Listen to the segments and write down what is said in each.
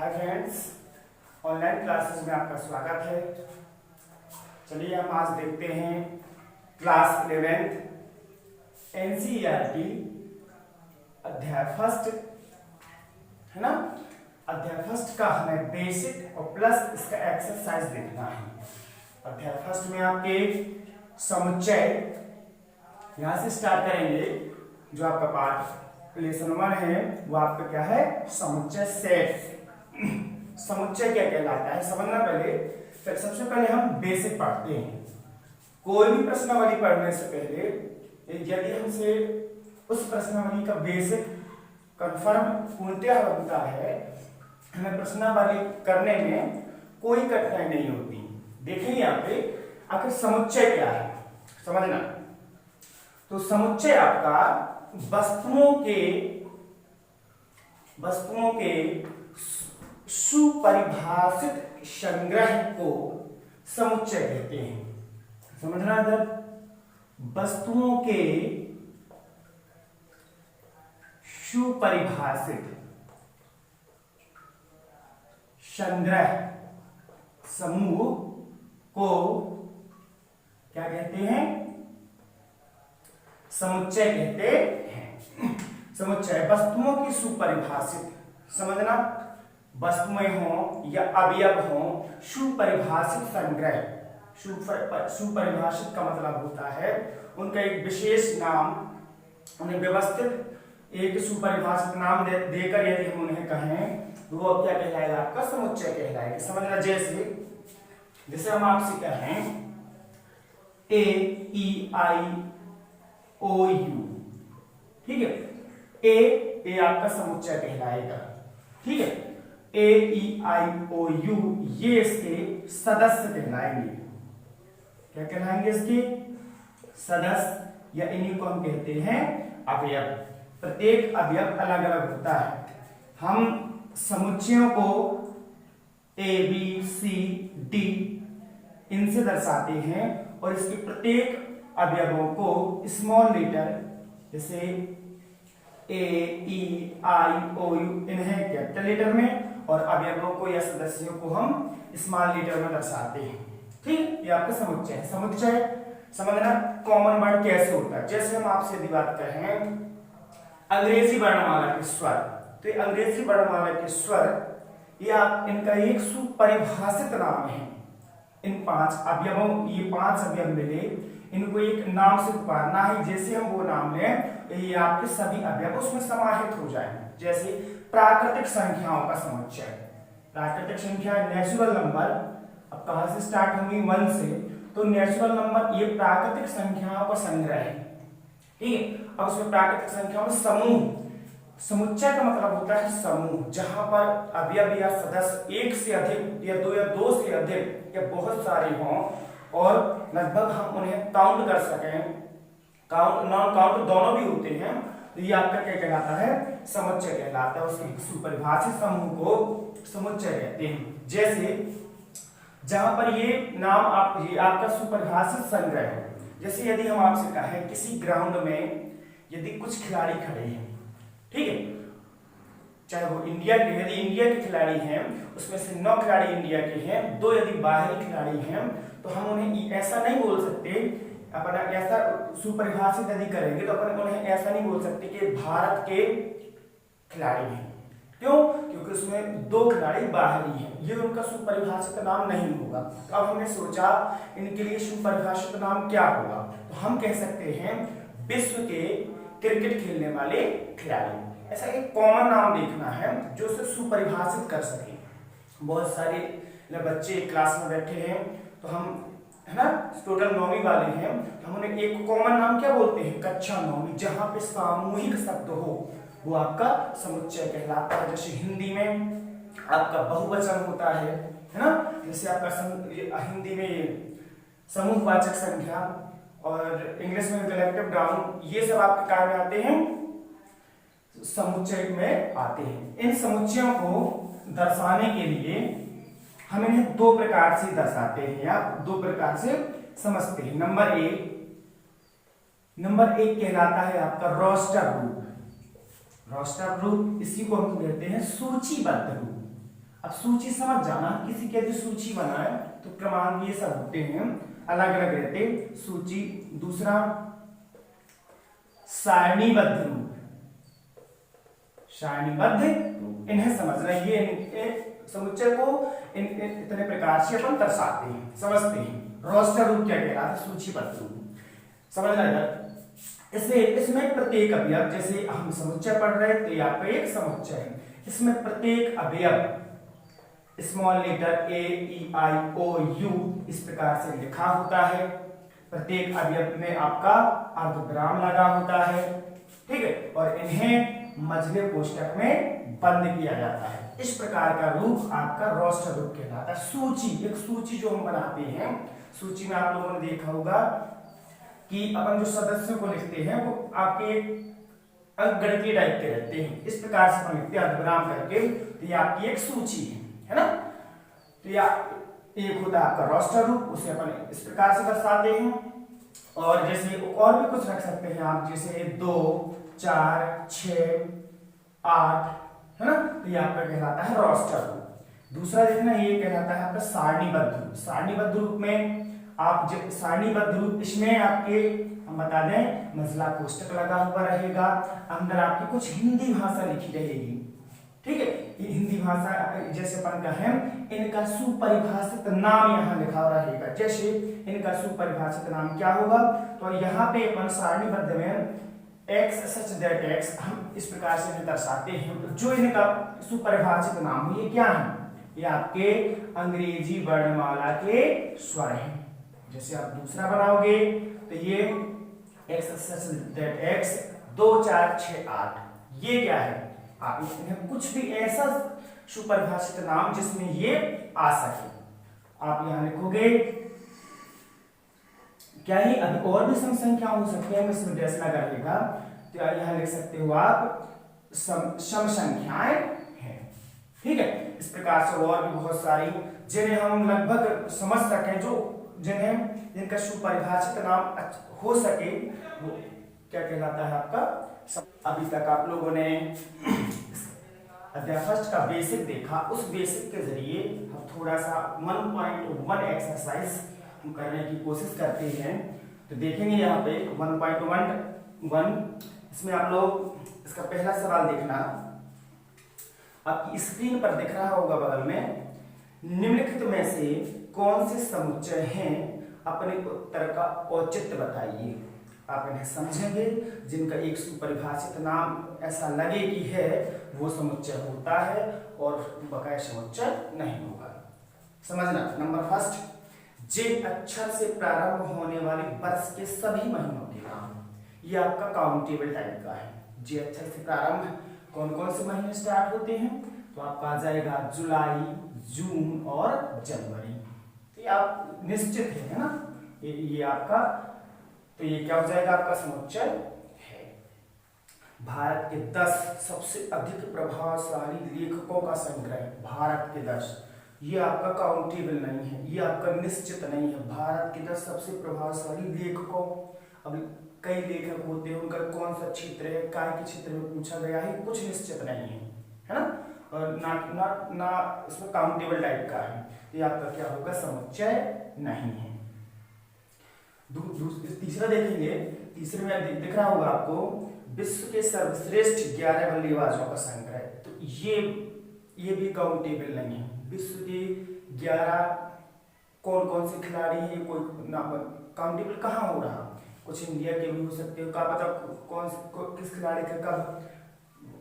Hi friends, online classes में आपका स्वागत है। चलिए हम आज देखते हैं क्लास 11th एनसीईआरटी अध्याय फर्स्ट, है ना। अध्याय फर्स्ट का हमें बेसिक और प्लस इसका एक्सरसाइज देखना है। अध्याय फर्स्ट में आपके समुच्चय यहां से स्टार्ट करेंगे। जो आपका पार्ट लेसन 1 है वो आपका क्या है, समुच्चय सेट। समुच्चय क्या कहलाता है समझना पहले। फिर सबसे पहले हम बेसिक पढ़ते हैं। कोई भी प्रश्नावली पढ़ने से पहले यदि हमसे उस प्रश्नावली का बेसिक कंफर्म पूर्णतः बनता है, हमें प्रश्नावली करने में कोई कठिनाई नहीं होती। देखेंगे यहाँ पे आखिर समुच्चय क्या है समझना। तो समुच्चय आपका वस्तुओं के सुपरिभाषित संग्रह को समुच्चय कहते हैं। समझना इधर, वस्तुओं के सुपरिभाषित संग्रह समूह को क्या कहते हैं, समुच्चय कहते हैं। समुच्चय वस्तुओं की सुपरिभाषित, समझना, वस्तुएं हों या अवयव हों, सुपरिभाषित संग्रह। सुपरिभाषित का मतलब होता है उनका एक विशेष नाम, उन्हें व्यवस्थित एक सुपरिभाषित नाम देकर यदि हम उन्हें कहें तो वो क्या कहलाएगा, आपका समुच्चय कहलाएगा। समझना, जैसे हम आपसे कहें AEIOU, ठीक है, ए आपका समुच्चय कहलाएगा, ठीक है। AEIOU ये इसके सदस्य कहलाएंगे। क्या कहलाएंगे, इसके सदस्य, या इन्हीं को हम कहते हैं अवयव। प्रत्येक अवयव अलग अलग होता है। हम समुच्चयों को A B C D इनसे दर्शाते हैं और इसके प्रत्येक अवयवों को स्मॉल लेटर जैसे AEIOU इन्हें कैपिटल लेटर में और अवयवों को या सदस्यों को हम स्मॉल लेटर में दर्शाते हैं। ठीक, ये आपका समुच्चय है। समुच्चय समझना, कॉमन वर्ड कैसे होता है। जैसे हम आपसे यदि बात करें अंग्रेजी वर्णमाला के स्वर, तो ये अंग्रेजी वर्णमाला के स्वर ये आप इनका एक सुपरिभाषित नाम है। इन 5 अवयवों, ये 5 अवयव मिले, इनको एक नाम से पुकारना है। जैसे हम वो नाम लें तो ये आपके सभी अवयव उसमें समाहित हो जाएंगे। जैसे प्राकृतिक संख्याओं का समुच्चय, प्राकृतिक संख्या नेचुरल नंबर, अब कहां से स्टार्ट होंगी, 1 से, तो नेचुरल नंबर ये प्राकृतिक संख्याओं का संग्रह है, ठीक है। अब उसमें प्राकृतिक संख्याओं में समूह, समुच्चय का मतलब होता है समूह, जहां पर अवयव या सदस्य एक से अधिक या दो से अधिक या बहुत सारे हों और लगभग हम उन्हें काउंट कर सकें। काउंट नॉन काउंट दोनों भी होते हैं, तो ये आपका क्या कहलाता है, समुच्चय कहलाता है। उसके सुपरिभाषित समूह को समुच्चय कहते हैं। जैसे जहां पर ये नाम ये आपका सुपरिभाषित संग्रह है। जैसे यदि हम आपसे कहें किसी ग्राउंड में यदि कुछ खिलाड़ी खड़े हैं, ठीक है, चाहे वो इंडिया के, यदि इंडिया के खिलाड़ी हैं उसमें से 9 खिलाड़ी इंडिया के हैं, 2 यदि बाहरी खिलाड़ी हैं, तो हम उन्हें ऐसा नहीं बोल सकते, अपना ऐसा सुपरिभाषित यदि करेंगे तो अपन उन्हें ऐसा नहीं बोल सकते कि भारत के खिलाड़ी हैं। क्यों? क्योंकि उसमें 2 खिलाड़ी बाहरी हैं, ये उनका सुपरिभाषित नाम नहीं होगा। तो अब हमने सोचा इनके लिए सुपरिभाषित नाम क्या होगा, तो हम कह सकते हैं विश्व के क्रिकेट खेलने वाले खिलाड़ी। ऐसा एक कॉमन नाम देखना है जो उसे सुपरिभाषित कर सके। बहुत सारे बच्चे क्लास में बैठे हैं, तो हम, है ना, टोटल 9वीं वाले हैं, तो हम उन्हें एक कॉमन नाम क्या बोलते हैं, कक्षा 9वीं, जहां पे सामूहिक शब्द हो वो आपका समुच्चय कहलाता है। जैसे हिंदी में आपका बहुवचन होता है ना, जैसे आपका हिंदी में समूहवाचक संख्या और इंग्लिश में कलेक्टिव नाउन, ये सब आपके कार्य में आते हैं, समुच्चय में आते हैं। इन समुच्चयों को दर्शाने के लिए हम इन्हें 2 प्रकार से दर्शाते हैं या 2 प्रकार से समझते हैं। नंबर एक कहलाता है आपका रोस्टर रूप। रोस्टर रूप, इसी को हम कहते हैं सूचीबद्ध रूप। अब सूची समझ जाना, किसी की यदि सूची बनाए तो क्रमांक ये सब होते हैं, अलग अलग रहते सूची। दूसरा सारणीबद्ध रूप, सारणीबद्ध इन्हें समझना, ये समुच्चय को इतने प्रकार से अपन दर्शाते हैं, समझते हैं। रोस्टर रूप क्या कहलाता है? सूचीबद्ध रूप, समझना है। इसमें प्रत्येक अवयव, जैसे हम समुच्चय पढ़ रहे हैं तो ये आपका एक समुच्चय है, इसमें प्रत्येक अवयव small letter A E I O U इस प्रकार से लिखा होता है। प्रत्येक अवयव में आपका अर्धविराम लगा होता है, ठीक है, और इन्हें मझले कोष्ठक में बंद किया जाता है। इस प्रकार का रूप आपका रोस्टर रूप कहलाता है। सूची, एक सूची जो हम बनाते हैं, सूची में आप लोगों ने देखा होगा कि अपन जो सदस्यों को लिखते हैं वो आपके अंकगणितीय टाइप के रहते हैं, इस प्रकार से अपन लिखते हैं अर्धविराम करके, तो ये आपकी एक सूची है ना। तो या एक होता है आपका रोस्टर रूप, उसे अपन इस प्रकार से दर्शाते हैं। और जैसे और भी कुछ रख सकते हैं आप, जैसे 2 4 6 8 है ना, तो ये आपका कहलाता है रोस्टर रूप। दूसरा देखना, ये कहलाता है आपका सारणीबद्ध रूप। सारणीबद्ध रूप में आप सारणीबद्ध रूप, इसमें आपके हम बता दें मझला कोष्ठक लगा हुआ रहेगा, अंदर आपकी कुछ हिंदी भाषा लिखी रहेगी, ठीक है। ये हिंदी भाषा जैसे अपन का है, इनका सुपरिभाषित नाम यहाँ लिखा रहेगा। जैसे इनका सुपरिभाषित नाम क्या होगा, तो यहाँ पे अपन सारणीबद्ध में x such that x हम इस प्रकार से दर्शाते हैं। जो इनका सुपरिभाषित नाम है, ये क्या है? ये आपके अंग्रेजी वर्णमाला के स्वर हैं। जैसे आप दूसरा बनाओगे तो ये x such that x 2 4 6 8, ये क्या है? आप इन्हें कुछ भी ऐसा सुपरिभाषित नाम जिसमें ये आ सके आप यहां लिखोगे। क्या ही अभी और भी सम संख्या हो सकती है, इसमें डैश लगा रहेगा, तो यहां लिख सकते हो आप सम संख्याएं हैं, ठीक है। इस प्रकार से और भी बहुत सारी जिन्हें हम लगभग समझ सकें, जो जिनका सुपरिभाषित नाम हो सके, वो क्या कहलाता है आपका। अभी तक आप लोगों ने अध्याय फर्स्ट का बेसिक देखा, उस बेसिक के जरिए हम थोड़ा सा 1.1 एक्सरसाइज हम करने की कोशिश करते हैं। तो देखेंगे यहाँ पे 1.1, इसमें आप लोग इसका पहला सवाल देखना, आपकी स्क्रीन पर दिख रहा होगा बगल में। निम्नलिखित में से कौन से समुच्चय हैं, अपने उत्तर का औचित्य बताइए। आप इन्हें समझेंगे, जिनका एक सुपरिभाषित नाम ऐसा लगे कि है, वो समुच्चय होता है और बकाया समुच्चय नहीं होगा। समझना। नंबर फर्स्ट, जे अक्षर से प्रारंभ होने वाले वर्ष के सभी महीनों के नाम। ये आपका काउंटेबल टाइप का है। जे अक्षर से प्रारंभ कौन कौन से महीने स्टार्ट होते हैं, तो आपका आ जाएगा जुलाई, जून और जनवरी। तो ये आप निश्चित है ना, ये आपका, तो ये क्या हो जाएगा आपका समुच्चय है। भारत के 10 सबसे अधिक प्रभावशाली लेखकों का संग्रह, भारत के 10, ये आपका काउंटेबल नहीं है, ये आपका निश्चित नहीं है। भारत के 10 सबसे प्रभावशाली लेखकों, अब कई लेखक होते हैं, उनका कौन सा क्षेत्र है, काय के क्षेत्र में पूछा गया है, कुछ निश्चित नहीं है ना, और ना इसमें काउंटेबल टाइप का है, ये आपका क्या होगा, समुच्चय नहीं है। तीसरा देखेंगे, तीसरे में दिख रहा होगा आपको, विश्व के सर्वश्रेष्ठ 11 बल्लेबाजों का संग्रह। तो ये भी काउंटेबल नहीं है। विश्व के 11 कौन कौन से खिलाड़ी हैं, ये कोई काउंटेबल कहाँ हो रहा। कुछ इंडिया के भी हो सकते हो, क्या पता किस खिलाड़ी का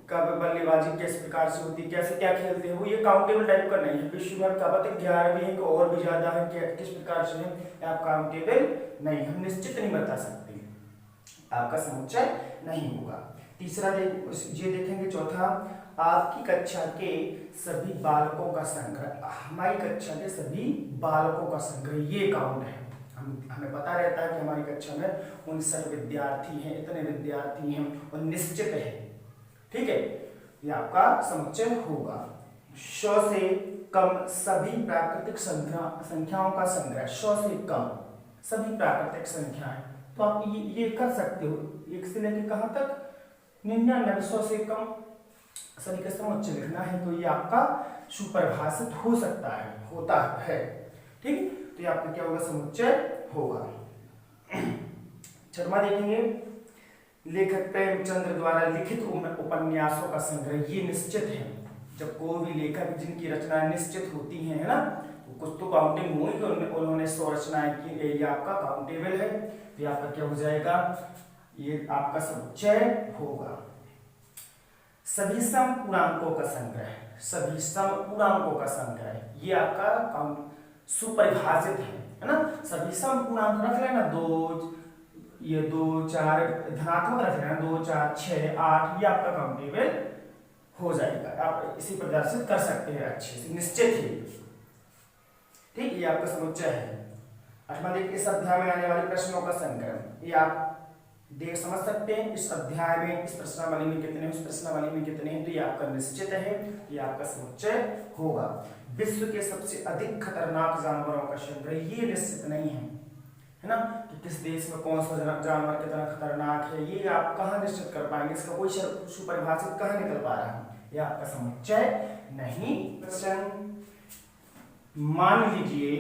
कब बल्लेबाजी किस प्रकार से होती है, कैसे क्या खेलते हैं, वो ये काउंटेबल टाइप का नहीं है। विश्व में क्या पता 11 भी है, और भी ज्यादा है, किस प्रकार से है, आप काउंटेबल नहीं, हम निश्चित नहीं बता सकते, आपका समुच्चय नहीं होगा। तीसरा ये देखेंगे। चौथा, आपकी कक्षा के सभी बालकों का संग्रह, हमारी कक्षा के सभी बालकों का संग्रह, ये काउंट है। हमें पता रहता है कि हमारी कक्षा में 59 विद्यार्थी हैं, इतने विद्यार्थी हैं, और निश्चित है, ठीक है, ये आपका समुच्चय होगा। 100 से कम सभी प्राकृतिक संख्याओं का संग्रह, 100 से कम सभी प्राकृतिक संख्याएं, तो आप ये कर सकते हो, 1 से लेकर कहां तक, 99, 100 से कम सभी का समुच्चय लिखना है तो ये आपका सुपरिभाषित हो सकता है, होता है। ठीक, तो ये आपका क्या होगा, समुच्चय होगा। छठवां देखेंगे, लेखक प्रेमचंद्र द्वारा लिखित उपन्यासों का संग्रह। ये निश्चित है, जब कोई भी लेखक जिनकी रचनाएं निश्चित होती हैं, है ना, तो कुछ तो काउंटिंग होगी, उन्होंने 100 रचनाएं की, ये आपका काउंटेबल है, तो ये आपका क्या हो जाएगा, ये आपका समुच्चय होगा। सभी सम पूर्णांकों का संग्रह, सभी सम पूर्णांकों का संग्रह, ये आपका सुपरिभाषित है ना। सभी सम पूर्णांक रख लेना, 2, ये 2, 4 धनात्मक रख लेना, 2, 4, 6, 8, ये आपका काउंटेबल हो जाएगा। आप इसी प्रदर्शित कर सकते हैं अच्छे से, निश्चित ही। ठीक, ये आपका समुच्चय है। अठवां देखिए, इस अध्याय में आने वाले प्रश्नों का संग्रह, ये आप देख समझ सकते हैं। इस अध्याय में इस प्रश्नावली में कितने, उस प्रश्नावली में कितने हैं, तो ये आपका निश्चित है, ये आपका समुच्चय होगा। विश्व के सबसे अधिक खतरनाक जानवरों का संग्रह, ये निश्चित नहीं है ना, कि किस देश में कौन सा जानवर कितना खतरनाक है, ये आप कहाँ निश्चित कर पाएंगे, इसका कोई सुपरिभाषित कहाँ निकल पा रहा है, ये आपका समुच्चय नहीं। क्वेश्चन, मान लीजिए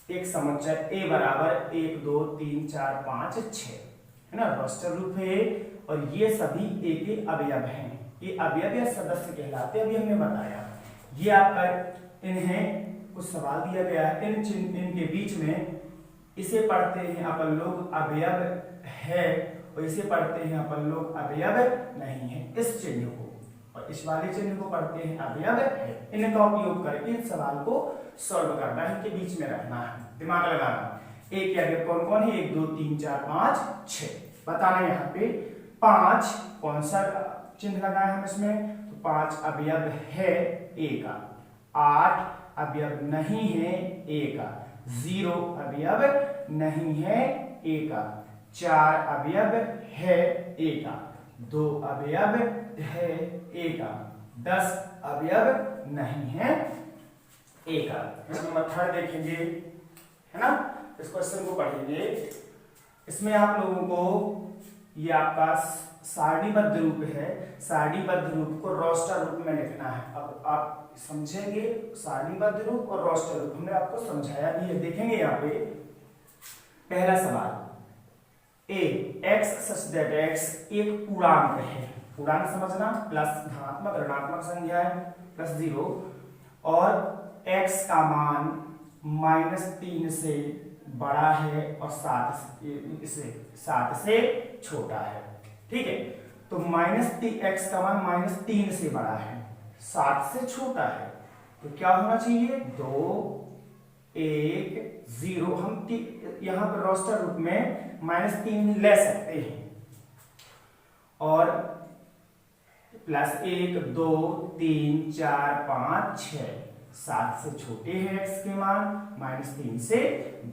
एक समुच्चय A बराबर 1, 2, 3, 4, 5, 6 है ना, रोस्टर रूप है, और ये सभी A के अवयव हैं। ये अवयव या सदस्य कहलाते हैं, अभी हमने बताया। ये आपका इन्हें कुछ सवाल दिया गया है, इनके बीच में इसे पढ़ते हैं अपन लोग अवयव है, और इसे पढ़ते हैं अपन लोग अवयव नहीं है, इस चिन्ह को, और इस वाले चिन्ह को पढ़ते हैं अवयव है। इनका उपयोग करके इस सवाल को सॉल्व करना है, इनके बीच में रखना है, दिमाग लगाना। एक अवयव कौन कौन है, 1, 2, 3, 4, 5, 6 बताना। यहाँ पे 5 कौन सा चिन्ह लगाए हम इसमें, तो 5 अवयव है A का, 8 अवयव नहीं है A का, 0 अवयव नहीं है A का, 4 अवयव है A का, 2 अवयव है A का, 10 अवयव नहीं है A का। नंबर 3 देखेंगे, है ना, इस क्वेश्चन को पढ़ेंगे। इसमें आप लोगों को ये आपका सारणीबद्ध रूप है, सारणीबद्ध रूप को रोस्टर रूप में लिखना है। अब आप समझेंगे सारणीबद्ध रूप और रोस्टर रूप, हमने आपको समझाया भी है। देखेंगे यहाँ पे पहला सवाल, A x such that x एक पूर्णांक है, पूर्णांक समझना, प्लस धनात्मक ऋणात्मक संख्या है, प्लस 0, और x का मान -3 से बड़ा है और 7 से छोटा है। ठीक है, तो x का मान -3 से बड़ा है, 7 से छोटा है, तो क्या होना चाहिए, 2, 1, 0। हम यहाँ पर रोस्टर रूप में -3 ले सकते हैं, और +1, 2, 3, 4, 5, 6, 7 से छोटे हैं x के मान, -3 से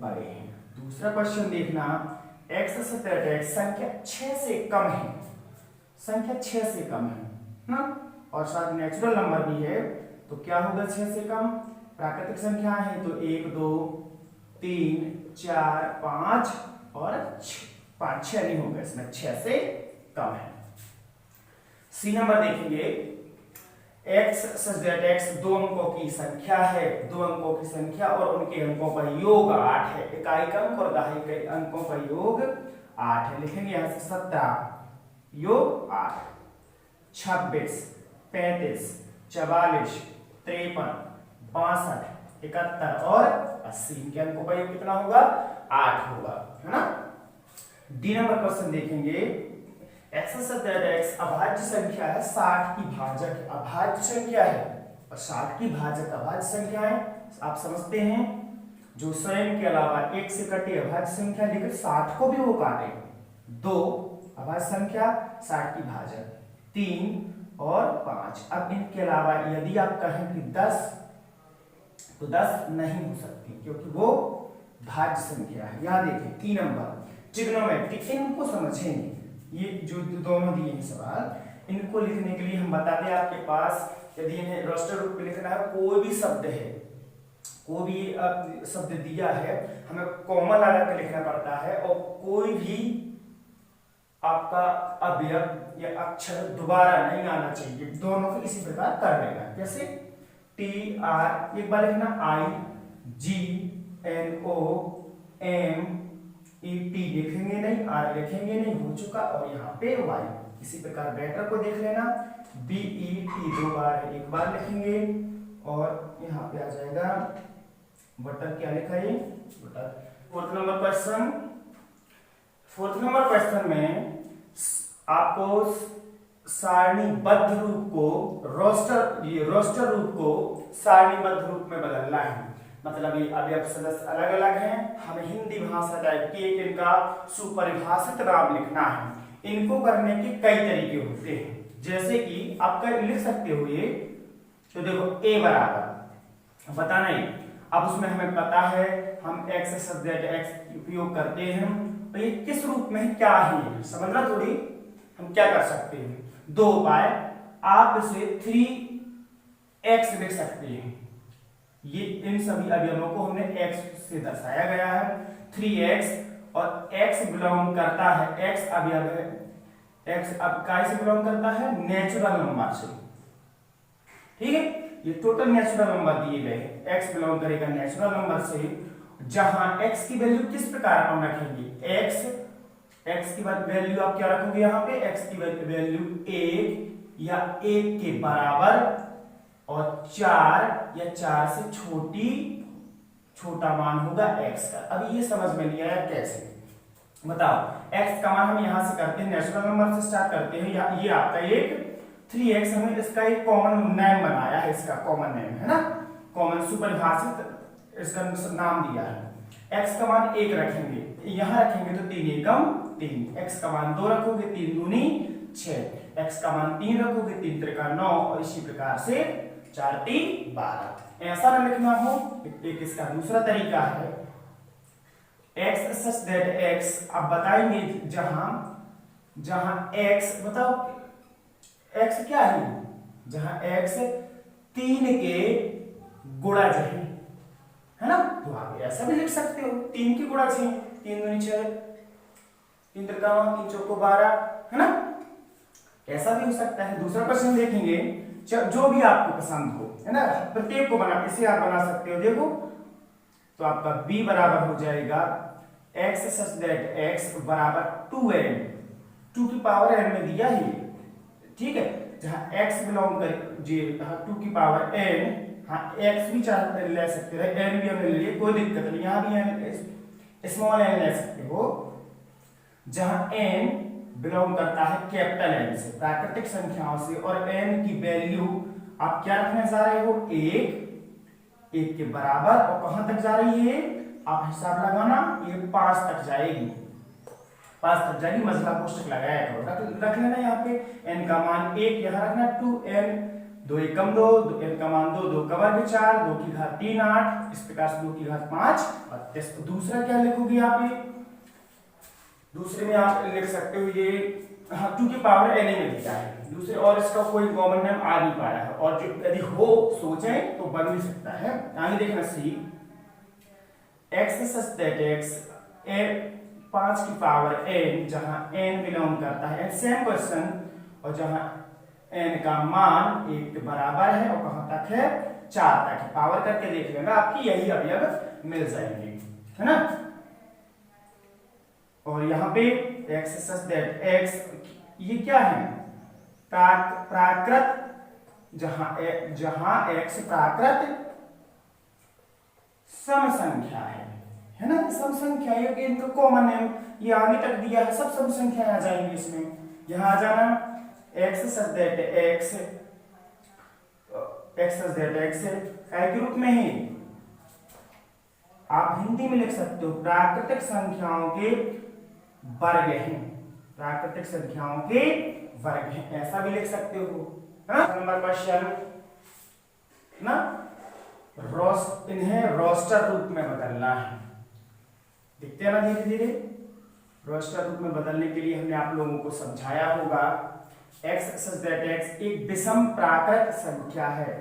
बड़े हैं। दूसरा क्वेश्चन देखना, x संख्या 6 से कम है, संख्या 6 से कम है ना, और साथ नेचुरल नंबर भी है, तो क्या होगा 6 से कम, प्राकृतिक संख्या है तो 1, 2, 3, 4, 5 और 5, 6 नहीं होगा इसमें, 6 से कम है। सी नंबर देखेंगे, x such that x 2 अंकों की संख्या है, 2 अंकों की संख्या और उनके अंकों का योग 8 है, इकाई अंक और दहाई अंकों का योग 8 है। लिखेंगे यहां से 17 योग 8, 26, 35, 44, 53, 62, 71 और 80, इनके अंकों का योग कितना होगा, 8 होगा, है ना। डी नंबर क्वेश्चन देखेंगे, x अभाज्य संख्या है, 60 की भाजक अभाज्य संख्या है, और 60 की भाजक अभाज्य संख्या है, आप समझते हैं, जो स्वयं के अलावा 1 से कटे अभाज्य संख्या, लेकिन 60 को भी वो काटे, 2 अभाज्य संख्या 60 की भाजक, 3 और 5। अब इनके अलावा यदि आप कहें कि 10, तो 10 नहीं हो सकती, क्योंकि वो भाज्य संख्या है। यहां देखिए 3 नंबर ट्रिग्नोमेट्री, इनको समझेंगे, ये जो दोनों दिए हैं सवाल, इनको लिखने के लिए हम बता दें, आपके पास यदि इन्हें रोस्टर रूप में लिखना है, कोई भी शब्द है, कोई भी शब्द दिया है, हमें कॉमन लगा के लिखना पड़ता है, और कोई भी आपका अवयव या अक्षर दोबारा नहीं आना चाहिए, दोनों को इसी प्रकार कर लेना। कैसे? टी आर, एक बार लिखना I G N O M E T, लिखेंगे नहीं, आर लिखेंगे नहीं, हो चुका। और यहाँ पे वाई, इसी प्रकार बैटर को देख लेना, बी ई टी दो बार है, एक बार लिखेंगे। और यहाँ पे आ जाएगा बटर, क्या लिखा है बटर। फोर्थ नंबर क्वेश्चन में आपको सारणीबद्ध रूप को रोस्टर रूप को सारणीबद्ध रूप में बदलना है। मतलब ये अवयव सदस्य अलग अलग हैं, हमें हिंदी भाषा टाइप के इनका सुपरिभाषित नाम लिखना है। इनको करने के कई तरीके होते हैं, जैसे कि आप लिख सकते हो ये, तो देखो ए बराबर बताना है। अब उसमें हमें पता है हम x सब्जेक्ट x उपयोग करते हैं, तो ये किस रूप में क्या है समझना थोड़ी। हम क्या कर सकते हैं, दो उपाय, आप इसे 3x लिख सकते हैं। ये इन सभी अवयवों को हमने x से दर्शाया गया है, 3x। और x बिलोंग करता है, x अवयव है, x अब काय से बिलोंग करता है, नेचुरल नंबर से। ठीक है, ये टोटल नेचुरल नंबर दिए गए हैं, x बिलोंग करेगा नेचुरल नंबर से। जहां x की वैल्यू किस प्रकार हम रखेंगे, x की वैल्यू आप क्या रखोगे यहाँ पे, x की वैल्यू 1 या 1 के बराबर और 4 या 4 से छोटा मान होगा x का। अभी ये समझ में नहीं आया कैसे, बताओ। x का मान हम यहां से करते हैं, नेचुरल नंबर से स्टार्ट करते हैं। ये आपका एक 3x, हमें इसका एक कॉमन नेम बनाया है, इसका कॉमन नेम है ना, कॉमन सुपरिभाषित इसका नाम दिया है। x का मान 1 रखेंगे, यहां रखेंगे तो 3 एकम 3, x का मान 2 रखोगे 3 दूनी 6, x का मान 3 रखोगे 3 त्रिका 9, और इसी प्रकार से 4 3 12। ऐसा न लिखना हो, एक इसका दूसरा तरीका है, x सच दैट x। अब बताएंगे जहां x, बताओ x क्या है, जहां x 3 के गुणज है ना, तो आप ऐसा भी लिख सकते हो, 3 के गुणज हैं, 3 दूनी 6, 3 त्रिका 9, 3 चौको 12, है ना, ऐसा भी हो सकता है। दूसरा क्वेश्चन देखेंगे, जो भी आपको पसंद हो, है ना, प्रत्येक को बना, इसे आप बना सकते हो। देखो तो आपका b बराबर हो जाएगा x सच दैट x बराबर 2n, 2 की पावर n में दिया है, ठीक है। जहां x बिलोंग कर जी 2 की पावर n, हाँ x भी चाहे ले सकते हो, n भी हमने ले लिया, कोई दिक्कत नहीं, यहां भी n स्मॉल n ले सकते हो। जहां n बिलोंग करता है कैपिटल N से, प्राकृतिक संख्याओं से, और n की वैल्यू आप क्या रखने जा रहे हो, 1 के बराबर, और कहां तक जा रही है आप हिसाब लगाना, ये 5 तक जाएगी, 5 तक जाएगी, मसला कोष्टक लगाया करो, रख लेना यहाँ पे n का मान 1 यहाँ रखना, 2n 2 एकम 2, n का मान 2, 2 का वर्ग 4, 2 की घात 3 8, इस प्रकार से 2 की घात 5 32। दूसरा क्या लिखोगे यहाँ पे, दूसरे में आप लिख सकते हो ये 2 की पावर n में दिया है दूसरे, और इसका कोई कॉमन नेम आ नहीं पाया है, और जो यदि हो सोचे तो बन भी सकता है। आगे देखना सी, x सच दैट x 5 की पावर n, जहां n बिलोंग करता है, सेम क्वेश्चन, और जहां n का मान 1 के बराबर है और कहां तक है, 4 तक है। पावर करके देख लेना, आपकी यही अवयव मिल जाएंगे, है ना। और यहाँ पे x सच दैट x, ये क्या है, प्राकृत, जहां x प्राकृत सम संख्या है ना, सम संख्या, ये इनका कॉमन नेम, ये आगे तक दिया है, सब सम संख्याएं आ जाएंगी इसमें। यहां आ जाना x सच दैट x काय के रूप में है, आप हिंदी में लिख सकते हो प्राकृतिक संख्याओं के वर्ग हैं, प्राकृतिक संख्याओं के वर्ग हैं, ऐसा भी लिख सकते हो। नंबर क्वेश्चन ना, इन्हें रोस्टर रूप में बदलना है, दिखते हैं ना धीरे धीरे। रोस्टर रूप में बदलने के लिए हमने आप लोगों को समझाया होगा, x सच दैट x एक विषम प्राकृत संख्या है,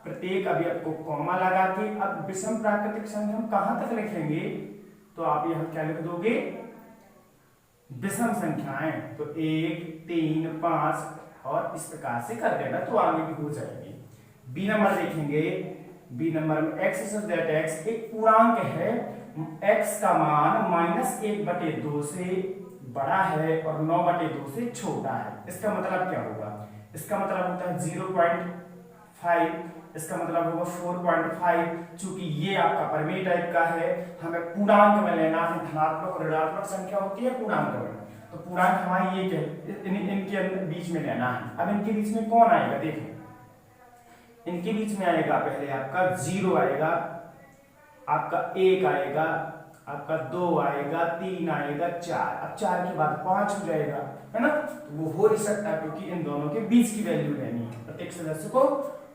प्रत्येक अवयव को कॉमा लगा के, अब विषम प्राकृतिक संख्या हम कहां तक लिखेंगे, तो आप यहां क्या लिख दोगे, विषम संख्याएं, तो 1, 3, 5 और इस प्रकार से कर देना तो आगे भी हो जाएगी। बी नंबर देखेंगे, बी नंबर में x सच दैट x एक पूर्णांक है, x का मान -1/2 से बड़ा है और 9/2 से छोटा है। इसका मतलब क्या होगा? इसका मतलब होता है 0.5, इसका मतलब होगा 4.5। चूंकि ये आपका परिमेय टाइप का है, हमें पूर्णांक में लेना है, धनात्मक और ऋणात्मक संख्या होती है पूर्णांक में, तो पूर्णांक हमारी ये इनके बीच में लेना है। अब इनके बीच में कौन आएगा? देखो इनके बीच में आएगा पहले आपका 0 आएगा, आपका 1 आएगा, आपका 2 आएगा, 3 आएगा, 4। अब 4 के बाद 5 हो जाएगा, है ना? तो वो हो नहीं सकता क्योंकि इन दोनों के बीच की वैल्यू लेनी है। प्रत्येक सदस्य को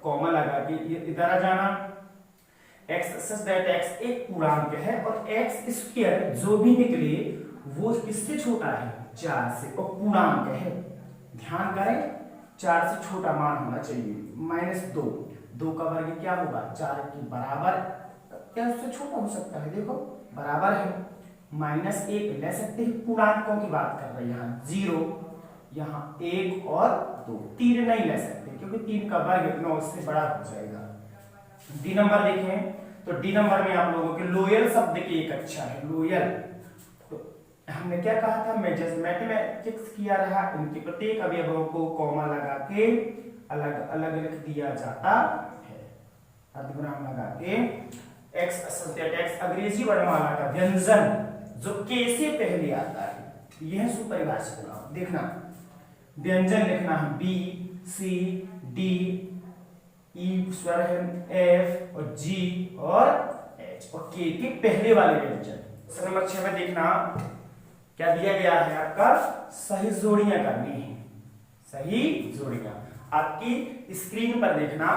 कॉमन लगा के इधर आ जाना। x सच दैट x एक पूर्णांक है और x स्क्वायर जो भी निकले वो किससे छोटा है? 4 से, और पूर्णांक है। ध्यान करें 4 से छोटा मान होना चाहिए। -2, 2 का वर्ग क्या होगा? 4 के बराबर, क्या उससे छोटा हो सकता है? देखो बराबर है। -1 ले सकते हैं, पूर्णांकों की बात कर रहे हैं यहाँ 0, यहाँ 1 और 2। 3 नहीं ले सकते क्योंकि 3 का वर्ग 9 से बड़ा हो जाएगा। डी नंबर देखें तो डी नंबर में आप लोगों के लोयल शब्द की एक अच्छा है, लोयल। तो हमने क्या कहा था? मैथमेटिक्स किया रहा, इनके प्रत्येक अवयवों को कॉमा लगा के अलग अलग लिख दिया जाता है, अर्धविराम लगा के। x x अंग्रेजी वर्णमाला का व्यंजन जो के से पहले आता है, यह सुपरिभाषित नाम। देखना व्यंजन लिखना है बी, सी, डी, ई स्वर है, एफ और जी और एच, और के पहले वाले व्यंजन। सवाल नंबर 6 में देखना क्या दिया गया है? आपका सही जोड़ियां करनी है, सही जोड़ियां। आपकी स्क्रीन पर देखना,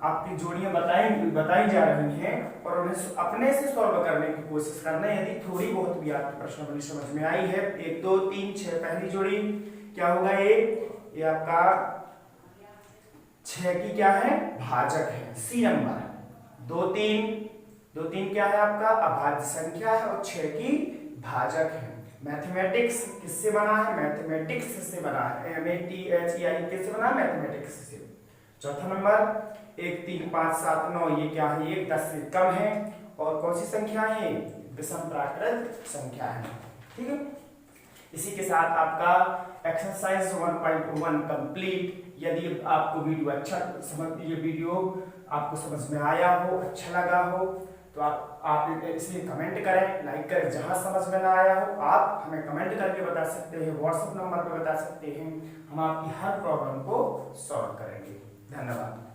आपकी जोड़ियां बताई जा रही हैं और उन्हें अपने से सॉल्व करने की कोशिश करना। यदि थोड़ी बहुत भी आपकी प्रश्नावली समझ में आई है, 1, 2, 3, 6 पहली जोड़ी क्या होगा? ये आपका 6 की क्या है? भाजक है। सी नंबर 2, 3 क्या है? आपका अभाज्य संख्या है और 6 की भाजक है। मैथमेटिक्स किससे बना है? मैथमेटिक्स से बना है, MATHEI किससे बना है? मैथमेटिक्स से। चौथा नंबर 1, 3, 5, 7, 9 ये क्या है? ये 10 से कम है। और कौन सी संख्या है? विषम प्राकृत संख्या है। ठीक है, इसी के साथ आपका एक्सरसाइज 1.1 कंप्लीट। यदि आपको वीडियो ये वीडियो आपको समझ में आया हो, अच्छा लगा हो, तो आप इसे कमेंट करें, लाइक करें। जहां समझ में ना आया हो आप हमें कमेंट करके बता सकते हैं, व्हाट्सएप नंबर पे बता सकते हैं। हम आपकी हर प्रॉब्लम को सॉल्व करेंगे। धन्यवाद।